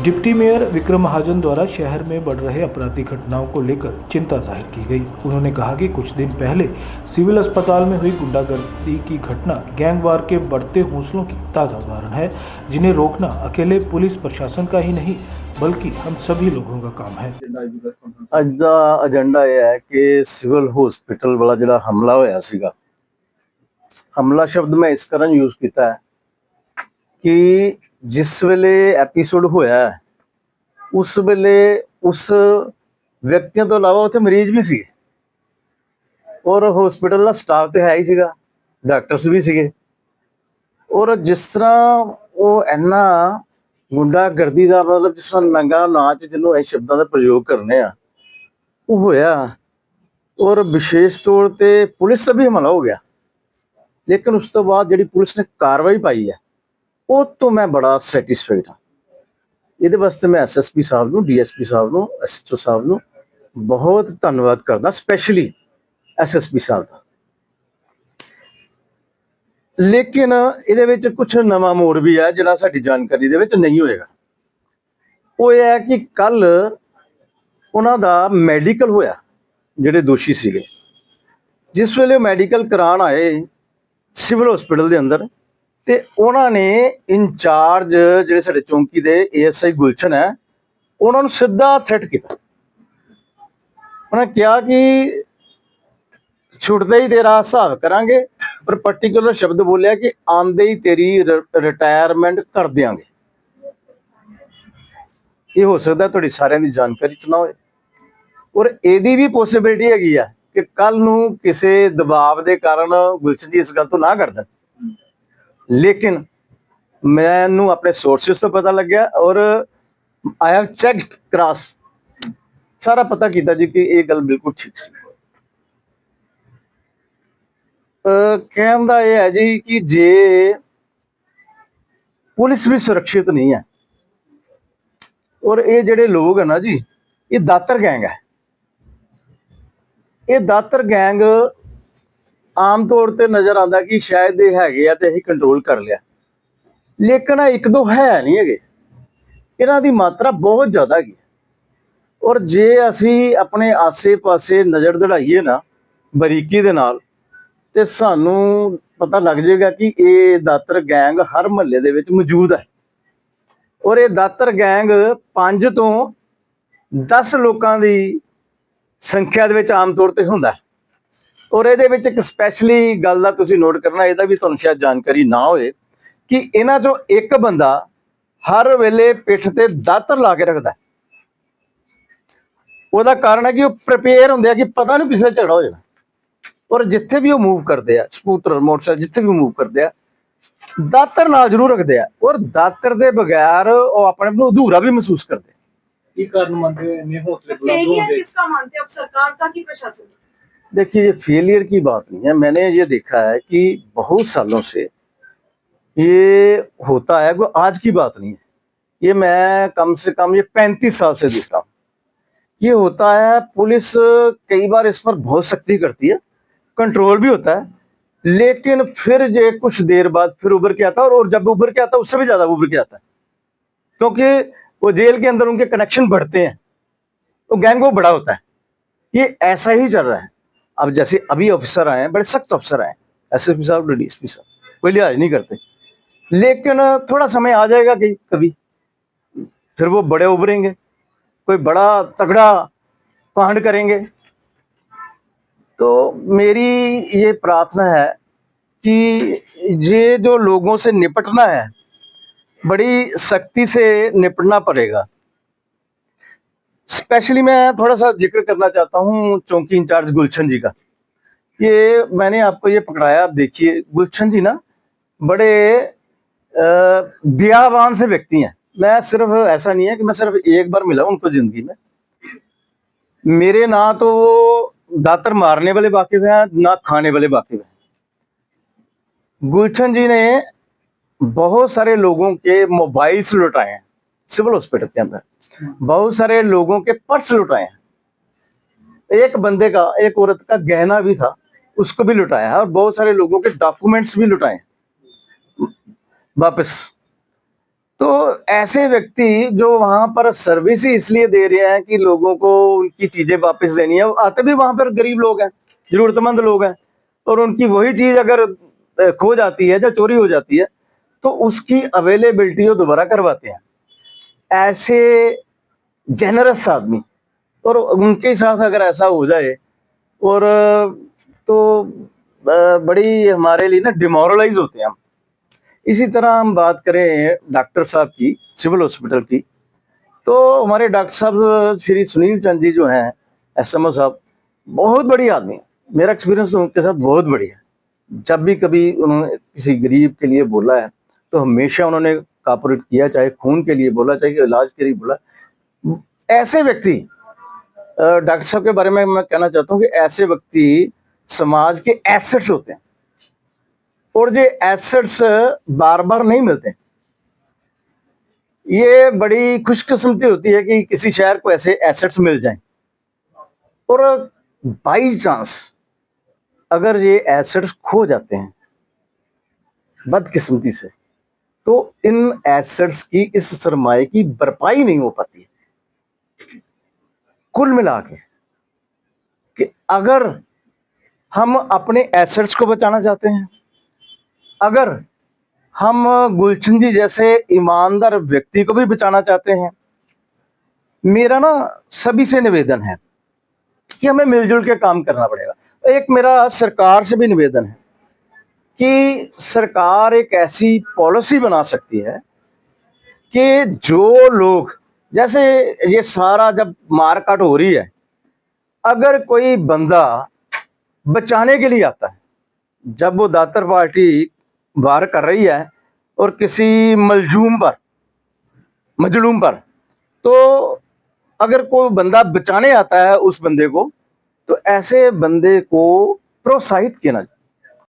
Deputy mayor Vikram महाजन द्वारा शहर में बढ़ रहे आपराधिक घटनाओं को लेकर चिंता जाहिर की गई। उन्होंने कहा कि कुछ दिन पहले सिविल अस्पताल में हुई गुंडागर्दी की घटना गैंगवार के बढ़ते हौसलों की ताज़ा उदाहरण है, जिन्हें रोकना अकेले पुलिस प्रशासन का ही नहीं बल्कि हम सभी लोगों का काम है। ਅੱਜ ਦਾ ਏਜੰਡਾ ਇਹ ਹੈ ਕਿ ਸਿਵਲ ਹਸਪੀਟਲ ਵਾਲਾ ਜਿਹੜਾ ਹਮਲਾ ਹੋਇਆ ਸੀਗਾ, ਹਮਲਾ ਸ਼ਬਦ ਮੈਂ ਇਸ ਕਾਰਨ ਯੂਜ਼ ਕੀਤਾ ਹੈ ਕਿ जिस वेले एपीसोड होया उस वेले उस व्यक्तियों तो अलावा उत्थे मरीज भी सी और हॉस्पिटल का स्टाफ तो है ही सीगा, डॉक्टर्स भी सीगे। और जिस तरह वो इन्ना गुंडागर्दी का मतलब जिस तरह नंगा नाच जिन्होंने इस शब्दों का प्रयोग करने वो होया और विशेष तौर पर पुलिस का भी हमला हो गया। लेकिन उस तो बाद जी पुलिस ने कार्रवाई पाई है ਉਹ ਤੋਂ ਮੈਂ ਬੜਾ ਸੈਟੀਸਫਾਈਡ ਹਾਂ। ਇਹਦੇ ਵਾਸਤੇ ਮੈਂ ਐਸਐਸਪੀ ਸਾਹਿਬ ਨੂੰ, ਡੀਐਸਪੀ ਸਾਹਿਬ ਨੂੰ, ਐਸਐਚਓ ਸਾਹਿਬ ਨੂੰ ਬਹੁਤ ਧੰਨਵਾਦ ਕਰਦਾ, ਸਪੈਸ਼ਲੀ ਐਸਐਸਪੀ ਸਾਹਿਬ ਦਾ। ਲੇਕਿਨ ਇਹਦੇ ਵਿੱਚ ਕੁਝ ਨਵਾਂ ਮੋੜ ਵੀ ਹੈ ਜਿਹੜਾ ਸਾਡੀ ਜਾਣਕਾਰੀ ਦੇ ਵਿੱਚ ਨਹੀਂ ਹੋਏਗਾ। ਉਹ ਇਹ ਹੈ ਕਿ ਕੱਲ ਉਹਨਾਂ ਦਾ ਮੈਡੀਕਲ ਹੋਇਆ, ਜਿਹੜੇ ਦੋਸ਼ੀ ਸੀਗੇ। ਜਿਸ ਵੇਲੇ ਮੈਡੀਕਲ ਕਰਾਉਣ ਆਏ ਸਿਵਲ ਹਸਪੀਟਲ ਦੇ ਅੰਦਰ ਤੇ ਉਹਨਾਂ ਨੇ ਇੰਚਾਰਜ ਜਿਹੜੇ ਸਾਡੇ ਚੌਂਕੀ ਦੇ ਏਐਸਆਈ ਗੁਲਸ਼ਨ ਹੈ, ਉਹਨਾਂ ਨੂੰ ਸਿੱਧਾ ਥ੍ਰੈਟ ਕੀਤਾ। ਉਹਨਾਂ ਕਿਹਾ ਕਿ ਛੁੱਟਦੇ ਹੀ ਤੇਰਾ ਹਿਸਾਬ ਕਰਾਂਗੇ, ਪਰ ਪਾਰਟਿਕੂਲਰ ਸ਼ਬਦ ਬੋਲਿਆ ਕਿ ਆਂਦੇ ਹੀ ਤੇਰੀ ਰਿਟਾਇਰਮੈਂਟ ਕਰ ਦਿਆਂਗੇ। ਇਹ ਹੋ ਸਕਦਾ ਤੁਹਾਡੀ ਸਾਰਿਆਂ ਦੀ ਜਾਣਕਾਰੀ ਚ ਨਾ ਹੋਏ ਔਰ ਇਹਦੀ ਵੀ ਪੋਸੀਬਿਲਿਟੀ ਹੈਗੀ ਆ ਕਿ ਕੱਲ ਨੂੰ ਕਿਸੇ ਦਬਾਅ ਦੇ ਕਾਰਨ ਗੁਲਸ਼ਨ ਜੀ ਇਸ ਗੱਲ ਤੋਂ ਨਾ ਕਰ ਦੇਣ। लेकिन मैनू अपने सोर्सेस तो पता लग गया और आई हैव चेक्ड क्रॉस, सारा पता किया जी कि ये गल बिल्कुल ठीक सी। कहने का यह है जी कि जे पुलिस भी सुरक्षित नहीं है और ये जेडे लोग है ना जी, ये दातर गैंग है। ये दातर गैंग आम तौर पर नज़र आता कि शायद ये है तो अं कंट्रोल कर लिया, लेकिन एक दो है नहीं है, इन्हों की मात्रा बहुत ज़्यादा है। और जे असी अपने आसे पासे नज़र दौड़ाइए ना बरीकी दे नाल ते सानू पता लग जाएगा कि ये दातर गैंग हर महल्ले दे विच मौजूद है। और ये दातर गैंग 5 तो 10 लोगों की संख्या दे विच आम तौर पर हुंदा है। और ये एक स्पैशली गल का तुसीं नोट करना, यदा भी तुहानूं शायद जानकारी ना होए कि इन्हां चों एक बंदा हर वेले पिठ ते दातर ला के रखता है। उसदा कारण है कि वो प्रिपेयर होंदे कि पता नहीं पिछले झगड़ा हो जाना। और जिथे भी वो मूव करते हैं, स्कूटर मोटरसाइकिल जिथे भी मूव करते हैं, दातर नाल जरूर रखते हैं। और दातर के बगैर वो अपने आप नूं अधूरा भी महसूस करते हैं। की कारण मानते हैं इतने हौसले बुलंद होंगे? किसका मानते हैं, अब सरकार का कि प्रशासन? देखिए, ये फेलियर की बात नहीं है। मैंने ये देखा है कि बहुत सालों से ये होता है, कोई आज की बात नहीं है। ये मैं कम से कम ये 35 साल से देख रहा हूँ। ये होता है, पुलिस कई बार इस पर बहुत सख्ती करती है, कंट्रोल भी होता है, लेकिन फिर ये कुछ देर बाद फिर उभर के आता है। और जब उभर के आता है उससे भी ज़्यादा उभर के आता है, क्योंकि वो जेल के अंदर उनके कनेक्शन बढ़ते हैं, तो गैंग वो बड़ा होता है। ये ऐसा ही चल रहा है। अब जैसे अभी ऑफिसर आए हैं, बड़े सख्त ऑफिसर आए हैं, एसएसपी साहब, डीएसपी साहब, कोई लिहाज नहीं करते। लेकिन थोड़ा समय आ जाएगा कि कभी फिर वो बड़े उभरेंगे, कोई बड़ा तगड़ा कांड करेंगे। तो मेरी ये प्रार्थना है कि ये जो लोगों से निपटना है, बड़ी सख्ती से निपटना पड़ेगा। स्पेशली मैं थोड़ा सा जिक्र करना चाहता हूँ चौकी इंचार्ज गुलशन जी का। ये मैंने आपको ये पकड़ाया, आप देखिए, गुलशन जी ना बड़े दयावान से व्यक्ति हैं। मैं सिर्फ ऐसा नहीं है कि मैं सिर्फ एक बार मिला उनको जिंदगी में। मेरे ना तो वो दातर मारने वाले वाकिफ हैं, ना खाने वाले वाकिफ हैं। गुलशन जी ने बहुत सारे लोगों के मोबाइल्स लुटाए हैं सिविल हॉस्पिटल के अंदर, बहुत सारे लोगों के पर्स लुटाए हैं। एक बंदे का, एक औरत का गहना भी था, उसको भी लुटाया है। और बहुत सारे लोगों के डॉक्यूमेंट्स भी लुटाए वापस। तो ऐसे व्यक्ति जो वहां पर सर्विस ही इसलिए दे रहे हैं कि लोगों को उनकी चीजें वापस देनी है, आते भी वहां पर गरीब लोग हैं, जरूरतमंद लोग हैं, और उनकी वही चीज अगर खो जाती है या चोरी हो जाती है तो उसकी अवेलेबिलिटी वो दोबारा करवाते हैं। ऐसे जेनरस आदमी, और उनके साथ अगर ऐसा हो जाए और तो बड़ी हमारे लिए ना डिमोरलाइज होते हैं हम। इसी तरह हम बात करें डॉक्टर साहब की, सिविल हॉस्पिटल की, तो हमारे डॉक्टर साहब श्री सुनील चंद जी जो हैं एसएमओ साहब, बहुत बड़ी आदमी है। मेरा एक्सपीरियंस तो उनके साथ बहुत बढ़िया है। जब भी कभी उन्होंने किसी गरीब के लिए बोला है तो हमेशा उन्होंने कॉपरेट किया, चाहे खून के लिए बोला, चाहे इलाज के लिए बोला। ऐसे व्यक्ति, डॉक्टर साहब के बारे में मैं कहना चाहता हूँ कि ऐसे व्यक्ति समाज के एसेट्स होते हैं, और ये एसेट्स बार बार नहीं मिलते। ये बड़ी खुशकिस्मती होती है कि किसी शहर को ऐसे एसेट्स मिल जाएं, और बाई चांस अगर ये एसेट्स खो जाते हैं बदकिस्मती से, तो इन एसेट्स की, इस सरमाए की भरपाई नहीं हो पाती है। कुल मिला के कि अगर हम अपने एसेट्स को बचाना चाहते हैं, अगर हम गुलशन जी जैसे ईमानदार व्यक्ति को भी बचाना चाहते हैं, मेरा ना सभी से निवेदन है कि हमें मिलजुल के काम करना पड़ेगा। एक मेरा सरकार से भी निवेदन है कि सरकार एक ऐसी पॉलिसी बना सकती है कि जो लोग, जैसे ये सारा जब मारकाट हो रही है, अगर कोई बंदा बचाने के लिए आता है, जब वो दातर पार्टी वार कर रही है और किसी मजलूम पर, तो अगर कोई बंदा बचाने आता है उस बंदे को, तो ऐसे बंदे को प्रोत्साहित किया